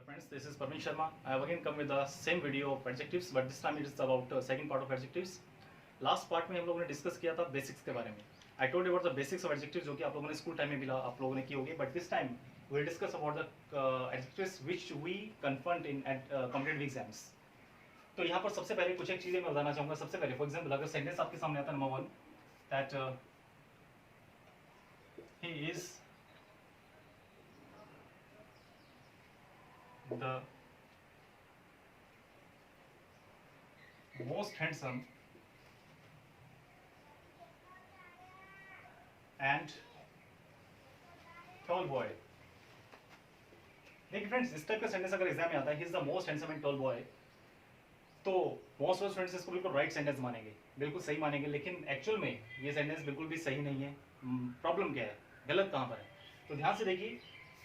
Friends, this is Parveen Sharma. I have again come with the same video of adjectives, but this time it is about second part of adjectives. Last part में हम लोगों ने discuss किया था basics के बारे में. I told you about the basics of adjectives जो कि आप लोगों ने स्कूल टाइम में भी आप लोगों ने की होगी. But this time we will discuss about the adjectives which we confront in competitive exams. तो यहाँ पर सबसे पहले कुछ एक चीजें मैं बताना चाहूँगा. सबसे पहले, फॉर एग्जाम्पल, अगर सेंटेंस आपके सामने आता है number 1 that he is the most handsome and tall boy. देखिए फ्रेंड्स, इस टाइप का सेंटेंस अगर एग्जाम में आता है, he is the most handsome and tall boy, तो मोस्ट ऑफ स्टूडेंट्स इसको बिल्कुल राइट सेंटेंस मानेंगे, बिल्कुल सही मानेंगे. लेकिन एक्चुअल में ये सेंटेंस बिल्कुल भी सही नहीं है. प्रॉब्लम क्या है, गलत कहाँ पर है? तो ध्यान से देखिए,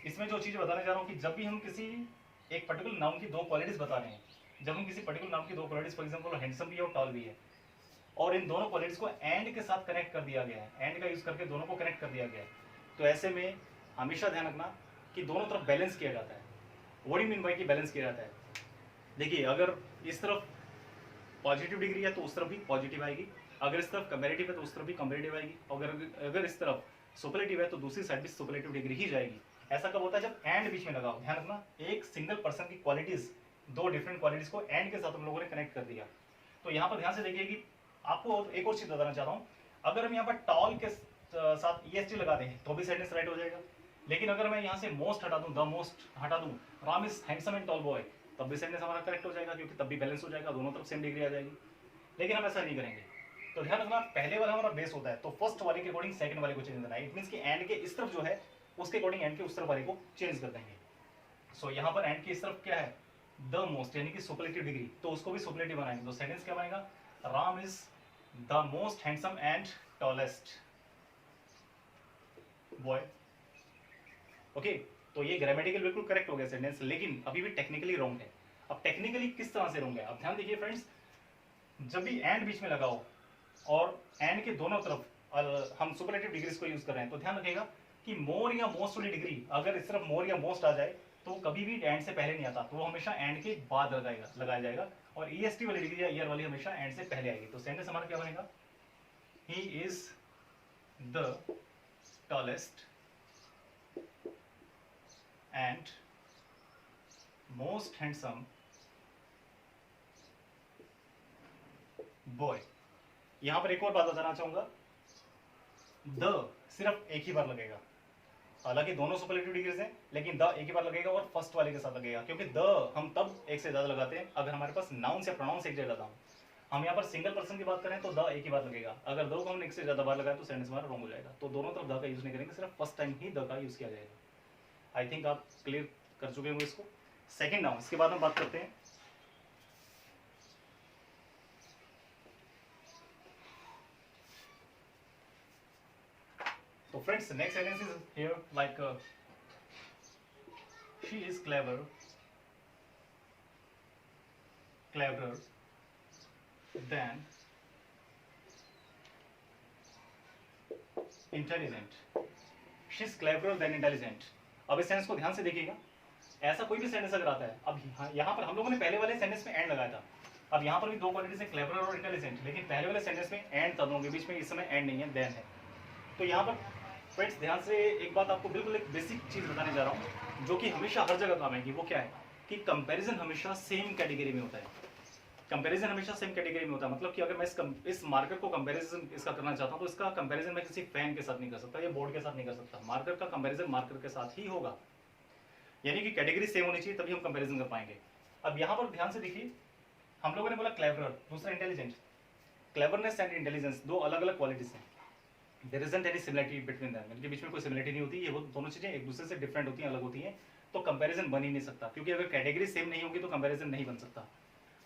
इसमें जो चीज़ बताने जा रहा हूँ कि जब भी हम किसी एक पर्टिकुलर नाउन की दो क्वालिटीज बता रहे हैं, जब हम किसी पर्टिकुलर नाउन की दो क्वालिटीज, फॉर एग्जांपल हैंडसम भी है और टॉल भी है, और इन दोनों क्वालिटीज को एंड के साथ कनेक्ट कर दिया गया है, एंड का यूज करके दोनों को कनेक्ट कर दिया गया है, तो ऐसे में हमेशा ध्यान रखना कि दोनों तरफ बैलेंस किया जाता है. What do you mean by कि बैलेंस किया जाता है? देखिए, अगर इस तरफ पॉजिटिव डिग्री है तो उस तरफ भी पॉजिटिव आएगी, अगर इस तरफ कंपैरेटिव है तो उस तरफ भी कंपैरेटिव आएगी, अगर इस तरफ सुपरलेटिव है तो दूसरी साइड भी सुपरलेटिव डिग्री ही जाएगी. ऐसा कब होता है? जब एंड बीच में लगा हो. ध्यान रखना, एक सिंगल पर्सन की क्वालिटीज, दो डिफरेंट क्वालिटीज को एंड के साथ हम लोगों ने कनेक्ट कर दिया. तो यहाँ पर ध्यान से देखिए कि आपको एक और चीज बताना चाहता हूँ. अगर हम यहाँ पर टॉल के साथ EST लगा दें तो भी सेंटेंस राइट हो जाएगा. लेकिन अगर मैं यहाँ से मोस्ट हटा दूं, द मोस्ट हटा दूं, Ram is handsome and tall boy, तब भी सेंटेंस हमारा करेक्ट हो जाएगा, क्योंकि तब भी बैलेंस हो जाएगा, दोनों तरफ सेम डिग्री आ जाएगी. लेकिन हम ऐसा नहीं करेंगे. तो ध्यान रखना, पहले वाला हमारा बेस होता है, तो फर्स्ट वाले के अकॉर्डिंग सेकंड वाले को चेंज करना है. इट मींस कि एंड के इस तरफ जो है उसके अकॉर्डिंग एंड के उस तरफ वाले को चेंज कर देंगे. सो यहाँ पर एंड की इस तरफ क्या है? द मोस्ट, यानी कि सुपरलेटिव डिग्री, तो उसको भी सुपरलेटिव बनाएंगे. तो सेंटेंस क्या बनेगा? Ram is the most handsome and tallest boy. Okay, तो ये ग्रामेटिकल बिल्कुल करेक्ट हो गया सेंटेंस, लेकिन अभी भी टेक्निकली रॉन्ग है. अब टेक्निकली किस तरह से रॉन्ग है? अब ध्यान देखिए फ्रेंड्स, जब भी एंड बीच में लगा हो और एंड के दोनों तरफ हम सुपरलेटिव डिग्रीज को यूज कर रहे हैं, तो ध्यान रखिएगा कि मोर या मोस्ट वाली डिग्री, अगर इस तरफ मोर या मोस्ट आ जाए तो कभी भी एंड से पहले नहीं आता, तो वो हमेशा एंड के बाद लगाया जाएगा. और EST वाली डिग्री या ईयर वाली हमेशा एंड से पहले आएगी. तो सेंटेंस हमारा क्या बनेगा? He is the tallest and most handsome boy. यहां पर एक और बात बताना चाहूंगा, द सिर्फ एक ही बार लगेगा. हालांकि दोनों सुपरलेटिव डिग्रीज हैं, लेकिन द एक ही बार लगेगा और फर्स्ट वाले के साथ लगेगा, क्योंकि द हम तब एक से ज्यादा लगाते हैं अगर हमारे पास नाउन या प्रोनाउन एक ज्यादा हो. हम यहाँ पर सिंगल पर्सन की बात करें तो द एक ही बार लगेगा. अगर दो को हमने एक से ज्यादा बार लगाया तो सेंटेंस हमारा रॉन्ग हो जाएगा. तो दोनों तरफ द का यूज नहीं करेंगे, सिर्फ फर्स्ट टाइम ही द का यूज किया जाएगा. आई थिंक आप क्लियर कर चुके होंगे इसको. सेकेंड नाउन, इसके बाद हम बात करते हैं तो friends, next sentence is here like she is cleverer than intelligent. She is cleverer than intelligent. अब इस सेंटेंस को ध्यान से देखिएगा. ऐसा कोई भी सेंटेंस अगर आता है, अब यहाँ पर हम लोगों ने पहले वाले सेंटेंस में एंड लगाया था. अब यहाँ पर भी दो क्वालिटीज है, क्लेवर और इंटेलिजेंट, लेकिन पहले वाले सेंटेंस में एंड था, दोनों के बीच में इस समय एंड नहीं है, देन है. तो यहाँ पर फ्रेंड्स ध्यान से एक बात आपको बिल्कुल एक बेसिक चीज बताने जा रहा हूँ, जो कि हमेशा हर जगह काम आएगी. वो क्या है कि कंपैरिजन हमेशा सेम कैटेगरी में होता है. कंपैरिजन हमेशा सेम कैटेगरी में होता है. मतलब कि अगर मैं इस मार्कर को कंपैरिजन इसका करना चाहता हूँ, तो इसका कंपैरिजन मैं किसी फैन के साथ नहीं कर सकता या बोर्ड के साथ नहीं कर सकता. मार्कर का कंपैरिजन मार्कर के साथ ही होगा, यानी कि कैटेगरी सेम होनी चाहिए, तभी हम कंपैरिजन कर पाएंगे. अब यहाँ पर ध्यान से देखिए, हम लोगों ने बोला क्लेवर, दूसरा इंटेलिजेंट. क्लेवरनेस एंड इंटेलिजेंस दो अलग अलग क्वालिटीज हैं. There isn't any similarity between them, इनके बीच में कोई सिमिलरिटी नहीं होती. ये दोनों चीजें एक दूसरे से डिफरेंट होती हैं, अलग होती हैं. तो कंपैरिजन बन ही नहीं सकता, क्योंकि अगर कैटेगरी सेम नहीं होगी तो कंपैरिजन नहीं बन सकता.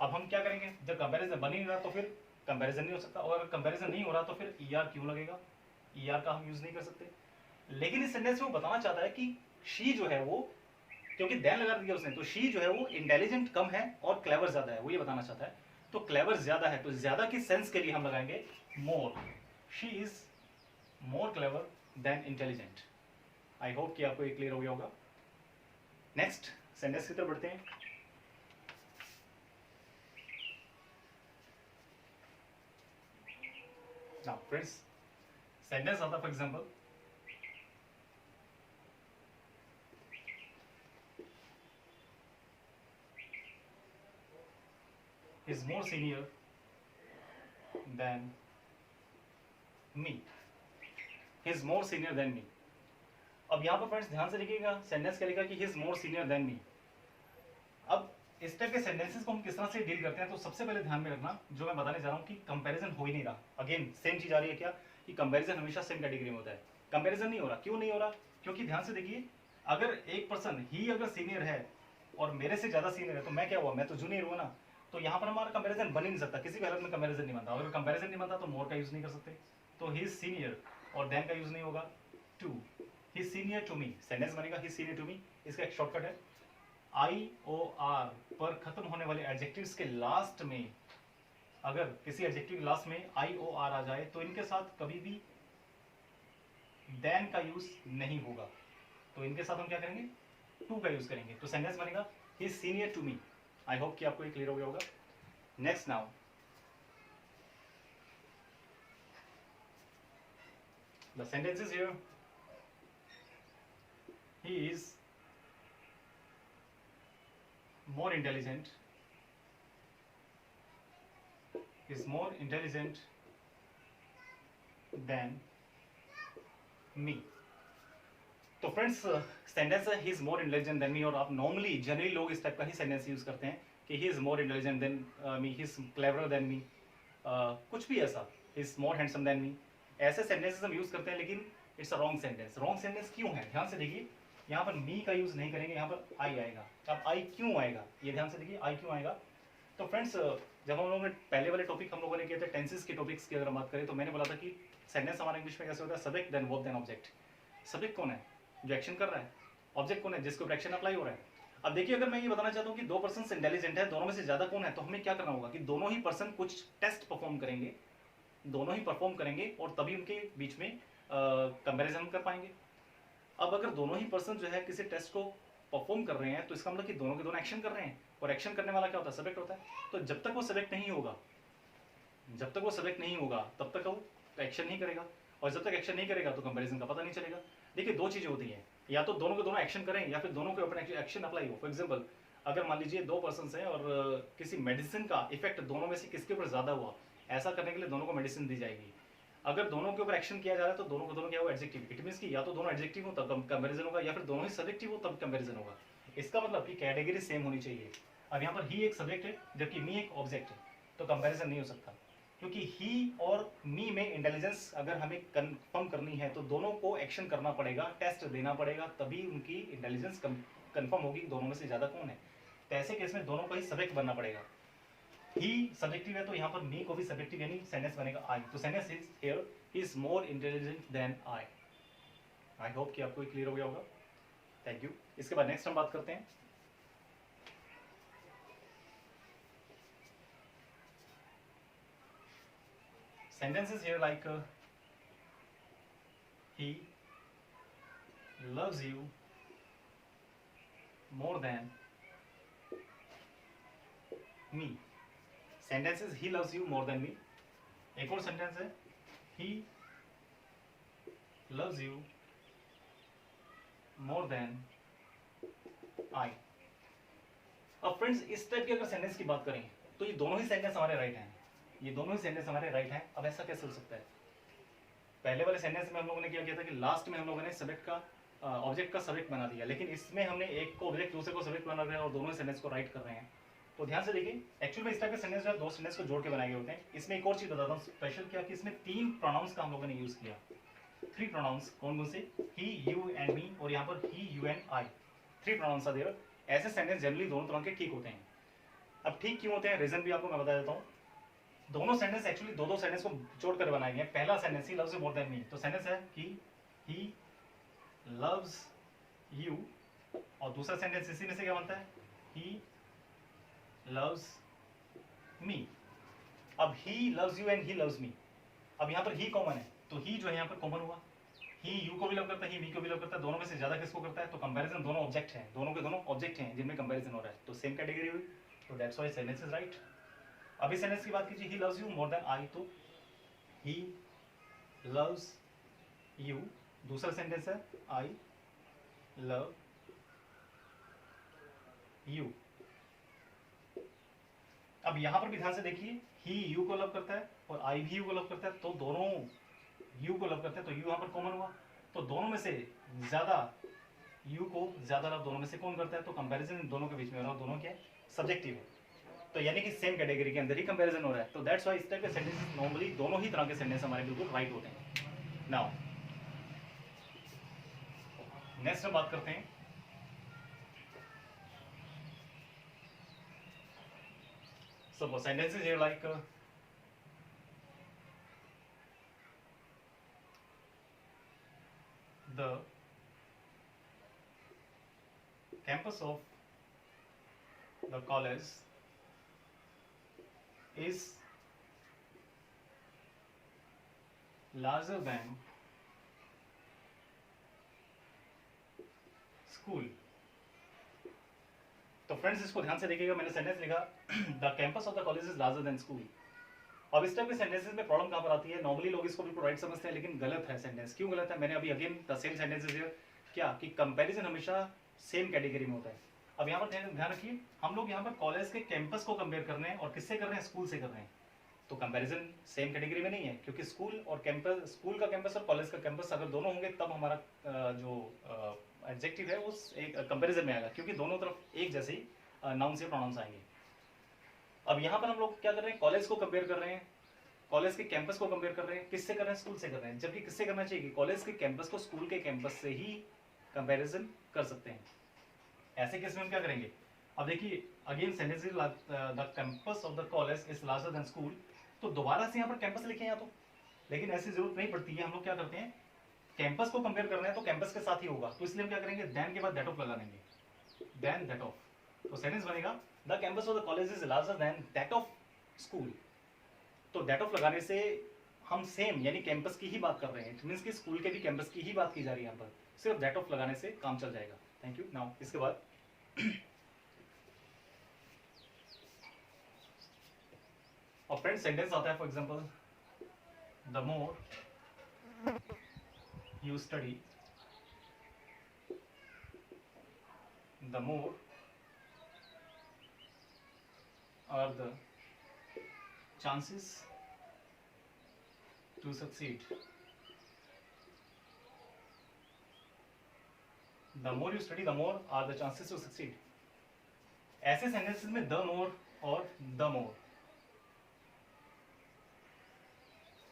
अब हम क्या करेंगे? जब कंपैरिजन बन ही नहीं रहा तो फिर कंपैरिजन नहीं हो सकता, और अगर कंपैरिजन नहीं हो रहा तो फिर ER क्यों लगेगा? ER का हम यूज नहीं कर सकते. लेकिन इस सेंटेंस में वो बताना चाहता है कि शी जो है वो, क्योंकि देन लगा दिया उसने, तो शी जो है वो इंटेलिजेंट कम है और क्लेवर ज्यादा है, वो ये बताना चाहता है. तो क्लेवर ज्यादा है, तो ज्यादा की सेंस के लिए हम लगाएंगे more. She is more clever than intelligent. I hope कि आपको ये क्लियर हो गया होगा. नेक्स्ट सेंटेंस की तरफ बढ़ते हैं। नाउ फ्रेंड्स, सेंटेंस आता for example, is more senior than me, he is more senior than me। अब यहाँ पर फ्रेंड्स ध्यान से देखिएगा, सेंटेंस क्या लिखा कि he is more senior than me। अब इस टाइप के सेंटेंसेस को हम किस तरह से डील करते हैं, तो सबसे पहले ध्यान में रखना जो मैं बताने जा रहा हूँ कि कंपैरिजन हो ही नहीं रहा। अगेन सेम चीज आ रही है क्या, कि कंपैरिजन हमेशा सेम कैटेगरी में होता है। कंपैरिजन नहीं हो रहा, क्यों नहीं हो रहा, क्योंकि ध्यान से देखिए, अगर एक पर्सन ही अगर सीनियर है और मेरे से ज्यादा सीनियर है तो मैं क्या हुआ, मैं तो जूनियर हुआ ना। तो यहाँ पर हमारा कंपैरिजन बन ही नहीं सकता, किसी भी हालत में कंपैरिजन नहीं बनता। अगर कंपैरिजन नहीं बनता तो मोर का यूज नहीं कर सकते, तो ही इज सीनियर और देन का यूज नहीं होगा, to, he senior to me. Sentence बनेगा ही सीनियर टू मी। इसका एक शॉर्टकट है, IOR पर खत्म होने वाले एडजेक्टिव्स के लास्ट में, अगर किसी एडजेक्टिव लास्ट में IOR आ जाए तो इनके साथ कभी भी देन का यूज नहीं होगा। तो इनके साथ हम क्या करेंगे, टू का यूज करेंगे। तो सेंटेंस बनेगा he is senior to me. I hope कि आपको ये क्लियर हो गया होगा। Next now, the sentence is here, he is more intelligent, is more intelligent than me। तो फ्रेंड्स सेंटेंस है he is more intelligent than me, और आप नॉर्मली जनरली लोग इस टाइप का ही सेंटेंस यूज करते हैं कि ही is more intelligent than me, he is cleverer than me, कुछ भी ऐसा, ही is more handsome than me. ऐसे सेंटेंसेस हम यूज करते हैं, लेकिन it's a wrong sentence. Wrong sentence क्यों है, ध्यान से देखिए, यहाँ पर मी का यूज नहीं करेंगे, यहाँ पर आई आएगा। अब आई क्यों आएगा, ये ध्यान से देखिए, आई क्यों आएगा। तो फ्रेंड्स जब हम लोगों ने पहले वाले टॉपिक हम लोगों ने किए थे टेंसेस के टॉपिक्स की अगर हम बात करें, तो मैंने बोला था कि सेंटेंस हमारा इंग्लिश में कैसे होता है, subject then verb then object. Subject कौन है, जो एक्शन कर रहा है, ऑब्जेक्ट कौन है, जिसके ऊपर एक्शन अप्लाई हो रहा है। अब देखिए, अगर मैं ये बताना चाहता हूँ कि दो पर्सन इंटेलिजेंट है, दोनों में से ज्यादा कौन है, तो हमें क्या करना होगा कि दोनों ही पर्सन कुछ टेस्ट परफॉर्म करेंगे, दोनों ही परफॉर्म करेंगे और तभी उनके बीच में कंपेरिजन कर पाएंगे। अब अगर दोनों ही पर्सन जो है किसी टेस्ट को परफॉर्म कर रहे हैं, तो इसका मतलब कि दोनों के दोनों एक्शन कर रहे हैं, और एक्शन करने वाला क्या होता है, सब्जेक्ट होता है। तो जब तक वो सब्जेक्ट नहीं होगा, जब तक वो सब्जेक्ट नहीं होगा तब तक वो एक्शन नहीं करेगा, और जब तक एक्शन नहीं करेगा तो कंपैरिजन का पता नहीं चलेगा। देखिए दो चीजें होती हैं, या तो दोनों के दोनों एक्शन करें या फिर दोनों के ऊपर एक्शन अप्लाई हो। फॉर एग्जाम्पल, अगर मान लीजिए दो पर्सन हैं और किसी मेडिसिन का इफेक्ट दोनों में से किसके ऊपर ज्यादा हुआ, ऐसा करने के लिए दोनों को मेडिसिन दी जाएगी। अगर दोनों के ऊपर एक्शन किया जा रहा है तो दोनों को दोनों क्या हो, एडजेक्टिव। इट मींस कि या तो दोनों एडजेक्टिव हो तब कंपैरिजन होगा, या फिर दोनों ही सब्जेक्टिव हो तब कंपैरिजन होगा। इसका मतलब कि कैटेगरी सेम होनी चाहिए। अब यहाँ पर ही एक सब्जेक्ट है जबकि मी एक ऑब्जेक्ट है, तो कंपैरिजन नहीं हो सकता, क्योंकि ही और मी में इंटेलिजेंस अगर हमें कंफर्म करनी है तो दोनों को एक्शन करना पड़ेगा, टेस्ट देना पड़ेगा, तभी उनकी इंटेलिजेंस कंफर्म होगी दोनों में से ज्यादा कौन है। तो ऐसे केस में दोनों को ही सब्जेक्ट बनना पड़ेगा। ही सब्जेक्टिव है तो यहाँ पर मी को भी सब्जेक्टिव, यानी सेंटेंस बनेगा आई। तो sentence is here, he is more intelligent than I. I hope कि आपको क्लियर हो गया होगा। Thank you. इसके बाद नेक्स्ट हम बात करते हैं sentences here like he loves you more than me। sentences he loves you more than me। एक और सेंटेंस है he loves you more than I। अब फ्रेंड्स इस टाइप के अगर सेंटेंस की बात करें तो ये दोनों ही सेंटेंस हमारे राइट हैं, ये दोनों ही सेंटेंस हमारे राइट हैं। अब ऐसा कैसे हो सकता है, पहले वाले सेंटेंस में हम लोगों ने क्या किया था कि लास्ट में हम लोगों ने सब्जेक्ट का ऑब्जेक्ट का सब्जेक्ट बना दिया, लेकिन इसमें हमने एक को ऑब्जेक्ट दूसरे को सब्जेक्ट बना दिया और दोनों सेंटेंस को राइट कर रहे हैं। तो ध्यान से देखिए, एक्चुअल में इस टाइप के सेंटेंस जो है दो सेंटेंस को जोड़ के बनाए गए होते हैं। इसमें एक और चीज बताता हूँ स्पेशल क्या, कि इसमें तीन प्रोनाउंस का हम लोगों ने यूज किया, थ्री प्रोनाउंस। कौन कौन से, ही, यू एंड मी, और यहाँ पर ही, you and I, three pronouns are there. ऐसे सेंटेंस जनरली दोनों तरह के ठीक होते हैं। अब ठीक क्यों होते हैं, रीजन भी आपको मैं बता देता हूँ। दोनों सेंटेंस एक्चुअली दो सेंटेंस को जोड़कर बनाए गए हैं। पहला sentence he loves you more than me, तो सेंटेंस है कि ही लव्स यू, और दूसरा सेंटेंस इसी में से क्या बनता है, ही लव्स मी। अब he loves you and he loves me, अब यहाँ पर ही कॉमन है तो ही जो है यहाँ पर कॉमन हुआ, ही यू को भी लव करता है, ही मी को भी लव करता है, दोनों में से ज्यादा किसको करता है? तो कंपैरिजन दोनों ऑब्जेक्ट हैं, दोनों के दोनों ऑब्जेक्ट हैं जिनमें कंपैरिजन हो रहा है, तो सेम कैटेगरी हुई, तो that's why sentence is right. अभी सेंटेंस की बात कीजिए, he loves you more than I, तो ही लव्स यू। दूसरा सेंटेंस है आई लव यू। अब यहां पर भी ध्यान से देखिए, ही यू को लव करता है और आई भी यू को लव करता है, तो दोनों यू को लव करते हैं, तो यू यहां पर कॉमन हुआ, तो दोनों में से ज्यादा यू को ज्यादा लव दोनों में से कौन करता है? तो कंपैरिजन दोनों के बीच में हो रहा है, दोनों क्या है? सब्जेक्टिव है, तो यानी कि सेम कैटेगरी के अंदर ही कंपैरिजन हो रहा है, तो दैट्स व्हाई इस टाइप के सेंटेंस नॉर्मली दोनों ही तरह के सेंटेंस हमारे बिल्कुल राइट होते हैं। नाउ नेक्स्ट हम बात करते हैं suppose sentences here like the campus of the college is larger than school। तो फ्रेंड्स इसको ध्यान से देखिएगा, मैंने सेंटेंस लिखा the campus of the college is larger than school. अब इस टाइप के सेंटेंसेस में प्रॉब्लम कहां पर आती है? नॉर्मली लोग इसको बिल्कुल राइट समझते हैं, लेकिन गलत है सेंटेंस। क्यों गलत है? मैंने अभी again the same sentences here क्या कि कंपैरिजन हमेशा सेम कैटेगरी में होता है। अब यहाँ पर ध्यान रखिए, हम लोग यहाँ पर कॉलेज के कैंपस को कंपेयर कर रहे हैं और किससे कर रहे हैं? स्कूल से कर रहे हैं, तो कंपैरिजन सेम कैटेगरी में नहीं है, क्योंकि स्कूल और कैंपस, स्कूल का कैंपस और कॉलेज का कैंपस अगर दोनों होंगे तब हमारा जो एडजेक्टिव है उस एक कंपैरिजन में आएगा, क्योंकि दोनों तरफ एक जैसे ही नाउन से प्रोनाउंस आएंगे। अब यहाँ पर हम लोग क्या कर रहे हैं? कॉलेज को कंपेयर कर रहे हैं, कॉलेज के कैंपस को कंपेयर कर रहे हैं, किससे कर रहे हैं? स्कूल से कर रहे हैं, जबकि किससे करना चाहिए कि कॉलेज के कैंपस को स्कूल के कैंपस से ही कंपैरिजन कर सकते हैं। ऐसे केस में हम क्या करेंगे? अब देखिए again sentence the campus of the college is larger than school, तो दोबारा से यहाँ पर कैंपस लिखे हैं तो, लेकिन ऐसी जरूरत नहीं पड़ती है। हम लोग क्या करते हैं, कैंपस को कंपेयर कर रहे हैं तो कैंपस के साथ ही होगा, तो इसलिए हम क्या करेंगे? देन के बाद दैट ऑफ लगा देंगे, देन दैट ऑफ, तो सेंटेंस बनेगा the campus of the college is larger than that of school. तो दैट ऑफ लगाने से हम सेम यानी कैंपस की ही बात कर रहे हैं, इट मींस कि स्कूल के भी कैंपस की ही बात की जा रही है, यहाँ पर सिर्फ दैट ऑफ लगाने से काम चल जाएगा। Thank you. नाउ इसके बाद और फ्रेंड सेंटेंस आता है, for example the more you study, the more are the chances to succeed। The more you study, the more are the chances to succeed। ऐसे सेंटेंसेस में the more और the more,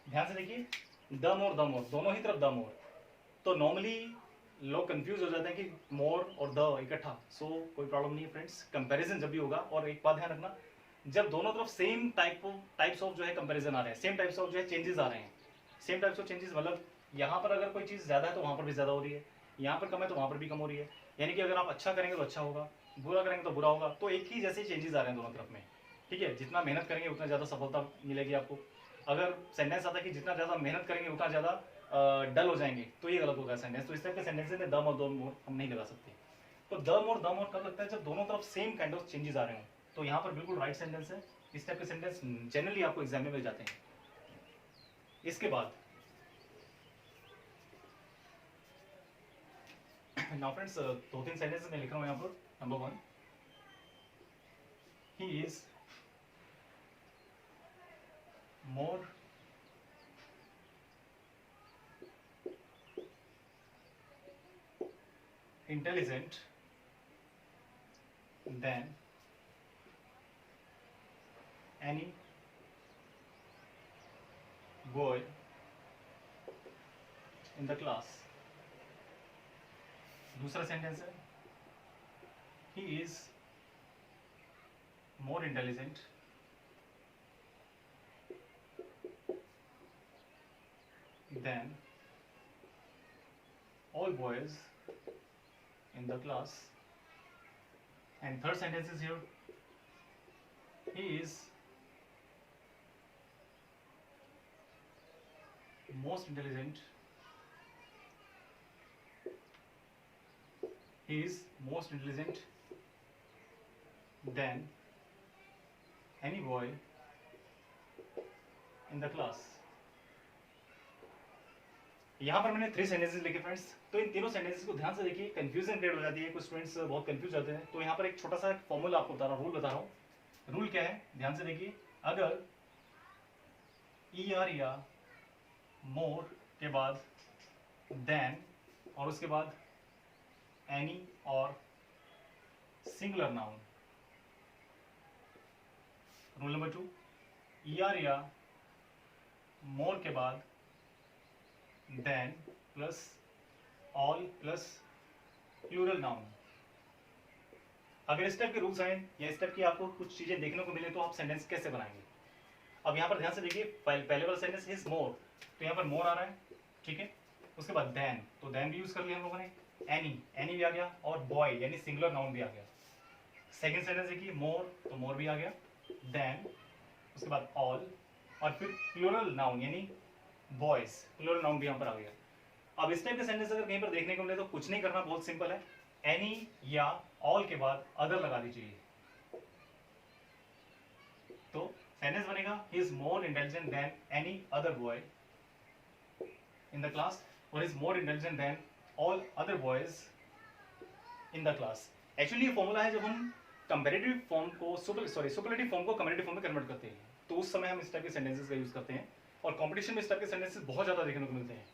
ध्यान से देखिए, the more दोनों ही तरफ the more, तो normally लोग कंफ्यूज हो जाते हैं कि मोर और द इकट्ठा, सो कोई प्रॉब्लम नहीं है फ्रेंड्स, कंपैरिजन जब भी होगा। और एक बात ध्यान रखना, जब दोनों तरफ सेम टाइप्स ऑफ जो है कंपैरिजन आ रहे हैं, सेम टाइप्स ऑफ जो है चेंजेस आ रहे हैं, सेम टाइप्स ऑफ चेंजेस मतलब यहाँ पर अगर कोई चीज़ ज़्यादा है तो वहाँ पर भी ज़्यादा हो रही है, यहाँ पर कम है तो वहाँ पर भी कम हो रही है, यानी कि अगर आप अच्छा करेंगे तो अच्छा होगा, बुरा करेंगे तो बुरा होगा, तो एक ही जैसे चेंजेस आ रहे हैं दोनों तरफ में। ठीक है, जितना मेहनत करेंगे उतना ज़्यादा सफलता मिलेगी आपको। अगर सेंटेंस आता है कि जितना ज़्यादा मेहनत करेंगे उतना ज़्यादा डल हो जाएंगे, तो ये गलत होगा सेंटेंस। तो इस टाइप के सेंटेंसेस में दम और दो मोर हम नहीं लगा सकते। तो दम और कब लगता है? जब दोनों तरफ सेम काइंड ऑफ चेंजेस आ रहे हैं, तो यहाँ पर बिल्कुल राइट सेंटेंस है। इस टाइप के सेंटेंस जनरली आपको एग्जाम में मिल जाते हैं। इसके बाद नाउ फ्रेंड्स, 2-3 सेंटेंसेस में लिख रहा हूँ यहाँ पर। Number 1, he is more intelligent than any boy in the class। दूसरा सेंटेंस है, he is more intelligent than all boys in the class। And third sentence is here, he is most intelligent he is most intelligent than any boy in the class. यहाँ पर मैंने 3 sentences लिखे friends. तो इन तीनों sentences को ध्यान से देखिए, कंफ्यूजन क्रिएट हो जाती है, कुछ स्टूडेंट्स बहुत कंफ्यूज होते हैं। तो यहाँ पर एक छोटा सा फॉर्मूला आपको बता रहा हूँ, रूल बता रहा हूँ। रूल क्या है, ध्यान से देखिए। अगर ER या मोर के बाद देन और उसके बाद एनी और singular noun. Rule number 2, ER या मोर के बाद than plus all plus plural noun. अगर इस टाइप के रूल्स आए या इस टाइप की आपको कुछ चीजें देखने को मिले तो आप सेंटेंस कैसे बनाएंगे। अब यहाँ पर ध्यान से देखिए, पहले वाला सेंटेंस इज मोर, तो यहाँ पर मोर आ रहा है, ठीक है। उसके बाद देन, तो देन भी यूज कर लिया हम लोगों ने। एनी भी आ गया, और बॉय यानी सिंगुलर नाउन भी आ गया। सेकेंड सेंटेंस देखिए, मोर, तो मोर भी आ गया, देन उसके बाद ऑल, और फिर प्लूरल नाउन यानी बॉयज, प्लूरल नाउन भी यहाँ पर आ गया। अब इस टाइप के सेंटेंस अगर कहीं पर देखने को मिले तो कुछ नहीं करना, बहुत सिंपल है। एनी या ऑल के बाद अदर लगा दीजिए, तो सेंटेंस बनेगा he is more intelligent than any other boy in the class, और is more intelligent than all other boys in the class. Actually ये फॉर्मूला है जब हम कंपैरेटिव फॉर्म को सुपरलेटिव फॉर्म को कंपैरेटिव फॉर्म में कन्वर्ट करते हैं, तो उस समय हम इस टाइप के सेंटेंसेस का यूज करते हैं, और कंपटीशन में इस टाइप के सेंटेंसेस बहुत ज्यादा देखने को मिलते हैं।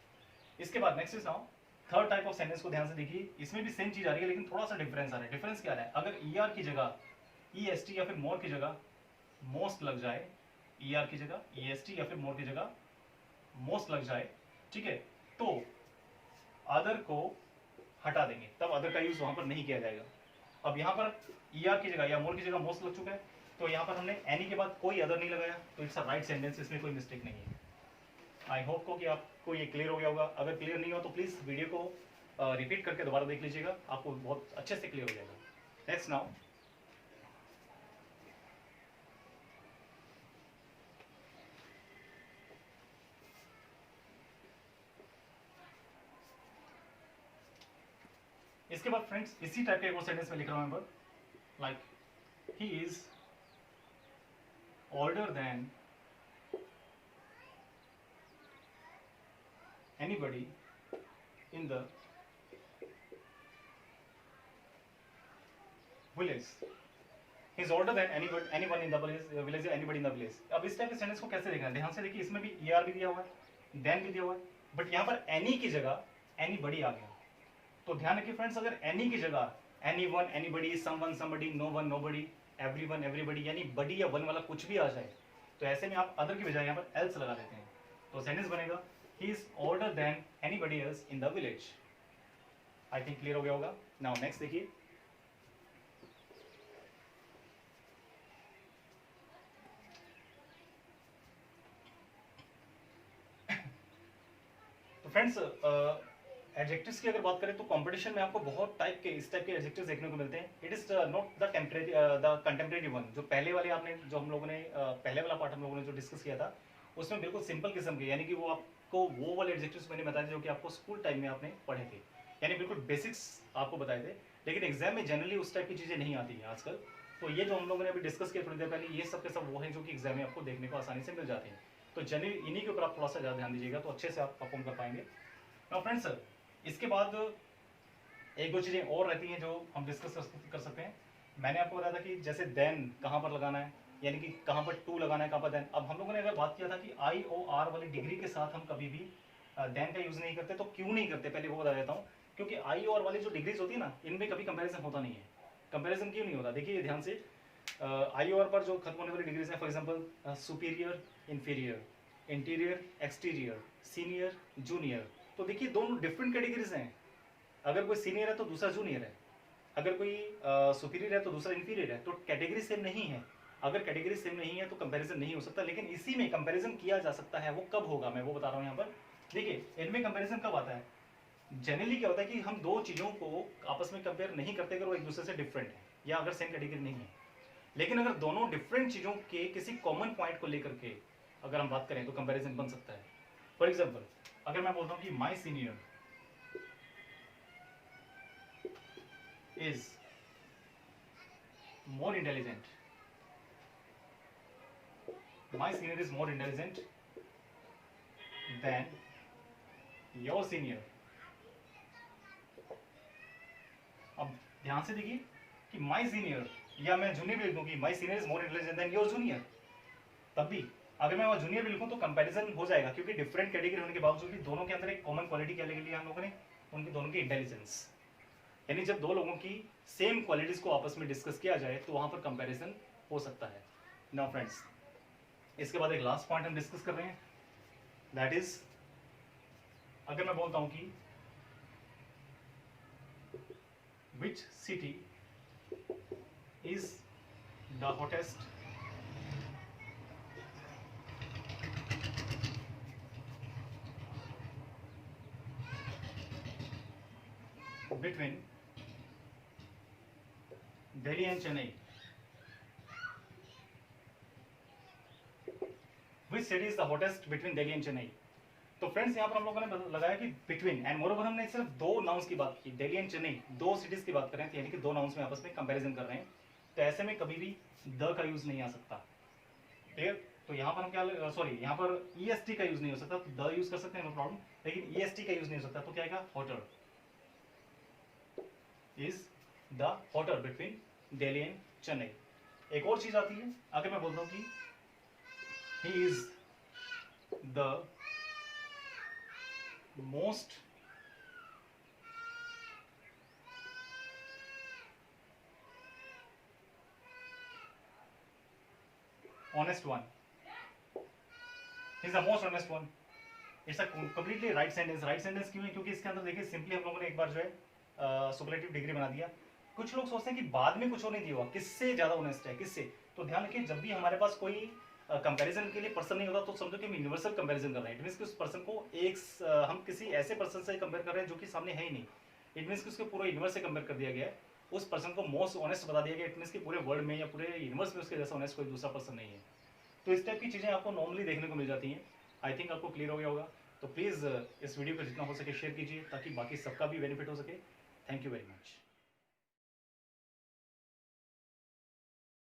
इसके बाद next is now third type of sentence को ध्यान से देखिए। इसमें भी सेम चीज आ रही है, लेकिन थोड़ा सा डिफरेंस आ रहा है। डिफरेंस क्या है, अगर ER की जगह EST या फिर मोर की जगह मोस्ट लग जाए, ER की जगह EST या फिर मोर की जगह मोस्ट लग जाए, ठीक है, तो अदर को हटा देंगे, तब अदर का यूज वहां पर नहीं किया जाएगा। अब यहाँ पर ER की जगह या मोर की जगह मोस्ट लग चुका है, तो यहाँ पर हमने एनी के बाद कोई अदर नहीं लगाया, तो इट्स अ राइट सेंटेंस, इसमें कोई मिस्टेक नहीं है। आई होप को कि आपको ये क्लियर हो गया होगा। अगर क्लियर नहीं हो तो प्लीज वीडियो को रिपीट करके दोबारा देख लीजिएगा, आपको बहुत अच्छे से क्लियर हो जाएगा। नेक्स्ट नाउ इसके बाद फ्रेंड्स इसी टाइप के एक और सेंटेंस में लिख रहा हूं मैं, like he is older than anybody in the village. He is older than anyone in the village or anybody in the village. अब इस टाइप के सेंटेंस को कैसे देखना है, ध्यान से देखिए। इसमें भी ER भी दिया हुआ है, देन भी दिया हुआ है, बट यहाँ पर एनी की जगह एनीबडी आ गया। तो ध्यान रखिए फ्रेंड्स, अगर एनी की जगह anyone, anybody, someone, somebody, no one, nobody, everyone, everybody, यानी बडी या वन वाला कुछ भी आ जाए, तो ऐसे में आप अदर की बजाय यहाँ पर एल्स लगा देते हैं, तो सेंटेंस बनेगा he is older than anybody else in the village. I think clear हो गया होगा। नाउ नेक्स्ट देखिए, तो फ्रेंड्स एडजेक्टिव्स की अगर बात करें तो कंपटीशन में आपको बहुत इस टाइप के एडजेक्टिव्स देखने को मिलते हैं। It is not the temporary the contemporary one. जो पहले वाले आपने जो हम लोगों ने पहले वाला पार्ट हम लोगों ने जो डिस्कस किया था, उसमें बिल्कुल सिंपल किस्म के, यानी कि वो आपको वो वाले एडजेक्टिव्स मैंने बताए थे जो कि आपको स्कूल टाइम में आपने पढ़े थे, यानी बिल्कुल बेसिक्स आपको बताए थे। लेकिन एग्जाम में जनरली उस टाइप की चीज़ें नहीं आती हैं आजकल। तो ये जो हम लोगों ने अभी डिस्कस किया थोड़ी देर पहले, ये सब के सब वो हैं जो कि एग्जाम में आपको देखने को आसानी से मिल जाते हैं। तो जनरली इन्हीं के ऊपर आप थोड़ा सा ज़्यादा ध्यान दीजिएगा, तो अच्छे से आप परफॉर्म कर पाएंगे। नाउ फ्रेंड्स, इसके बाद एक दो चीज़ें और रहती हैं जो हम डिस्कस कर सकते हैं। मैंने आपको बताया था कि जैसे देन कहाँ पर लगाना है, यानी कि कहाँ पर टू लगाना है, कहाँ पर देन। अब हम लोगों ने अगर बात किया था कि IOR वाली डिग्री के साथ हम कभी भी देन का यूज़ नहीं करते, तो क्यों नहीं करते पहले वो बता देता हूँ। क्योंकि IOR वाली जो डिग्रीज होती है ना, इनमें कभी कंपैरिजन होता नहीं है। कंपैरिजन क्यों नहीं होता, देखिए ध्यान से। IOR पर जो खत्म होने वाली डिग्रीज हैं, for example superior, inferior, interior, exterior, senior, junior, तो देखिए दोनों डिफरेंट कैटेगरीज हैं। अगर कोई सीनियर है तो दूसरा जूनियर है, अगर कोई सुपीरियर है तो दूसरा इंफीरियर है, तो कैटेगरी सेम नहीं है। अगर कैटेगरी सेम नहीं है तो कंपैरिजन नहीं हो सकता। लेकिन इसी में कंपैरिजन किया जा सकता है, वो कब होगा मैं वो बता रहा हूँ यहाँ पर। देखिए इनमें कंपैरिजन कब आता है, जनरली क्या होता है कि हम दो चीज़ों को आपस में कंपेयर नहीं करते अगर वो एक दूसरे से डिफरेंट है या अगर सेम कैटेगरी नहीं है। लेकिन अगर दोनों डिफरेंट चीज़ों के किसी कॉमन पॉइंट को लेकर के अगर हम बात करें तो कंपैरिजन बन सकता है। फॉर एग्जाम्पल, अगर मैं बोलता हूँ कि my senior is more intelligent, my senior is more intelligent than your senior. अब ध्यान से देखिए कि my senior, या मैं जूनियर भी लिख दूं कि my senior is more intelligent than your junior, तब भी अगर मैं वहां जूनियर भी लिखूं तो कंपैरिजन हो जाएगा, क्योंकि डिफरेंट कैटेगरी होने के बावजूद भी दोनों के अंदर एक कॉमन क्वालिटी क्या लगी हम लोगों ने, उनकी दोनों की इंटेलिजेंस। यानी जब दो लोगों की सेम क्वालिटीज को आपस में डिस्कस किया जाए तो वहां पर कंपैरिजन हो सकता है। नाउ फ्रेंड्स, इसके बाद एक लास्ट पॉइंट हम डिस्कस कर रहे हैं, दैट इज अगर मैं बोलता हूं कि which city is the hottest between Delhi and Chennai, which city is the hottest between Delhi and Chennai? तो फ्रेंड्स यहाँ पर हम लोगों ने लगाया कि बिटवीन, एंड मोर ओवर हमने सिर्फ दो नाउन्स की बात की, दिल्ली एंड चेन्नई, दो सिटीज की बात कर रहे हैं, यानी कि दो नाउन्स में आपस में कंपैरिजन कर रहे हैं, तो ऐसे में कभी भी द का यूज नहीं आ सकता। क्लियर? तो यहाँ पर हम क्या, सॉरी यहाँ पर EST का यूज नहीं हो सकता, तो द यूज कर सकते हैं, नो प्रॉब्लम, लेकिन EST का यूज नहीं हो सकता, तो क्या आएगा, hotter is the hotter between Delhi and Chennai। एक और चीज आती है, अगर मैं बोलता हूं कि he is the most honest one, he is the most honest one, it's a completely right sentence. Right sentence क्यों है, क्योंकि इसके अंदर देखिए सिंपली हम लोगों ने एक बार जो है सुपरलेटिव डिग्री बना दिया। कुछ लोग सोचते हैं कि बाद में कुछ और नहीं दिया हुआ, किससे ज्यादा ऑनेस्ट है, किससे, तो ध्यान रखिए जब भी हमारे पास कोई कंपैरिजन के लिए पर्सन नहीं होता तो समझो कि हम यूनिवर्सल कंपैरिजन कर रहे हैं। इट मींस कि उस पर्सन को एक हम किसी ऐसे पर्सन से कंपेयर कर रहे हैं जो कि सामने है ही नहीं। इट मींस कि उसके पूरे यूनिवर्स से कंपेयर कर दिया गया है, उस पर्सन को मोस्ट ऑनेस्ट बता दिया गया। इट मींस कि पूरे वर्ल्ड में या पूरे यूनिवर्स में उसके जैसा ऑनेस्ट कोई दूसरा पर्सन नहीं है। तो इस टाइप की चीज़ें आपको नॉर्मली देखने को मिल जाती हैं। आई थिंक आपको क्लियर हो गया होगा। तो प्लीज़ इस वीडियो को जितना हो सके शेयर कीजिए ताकि बाकी सबका भी बेनिफिट हो सके। Thank you very much.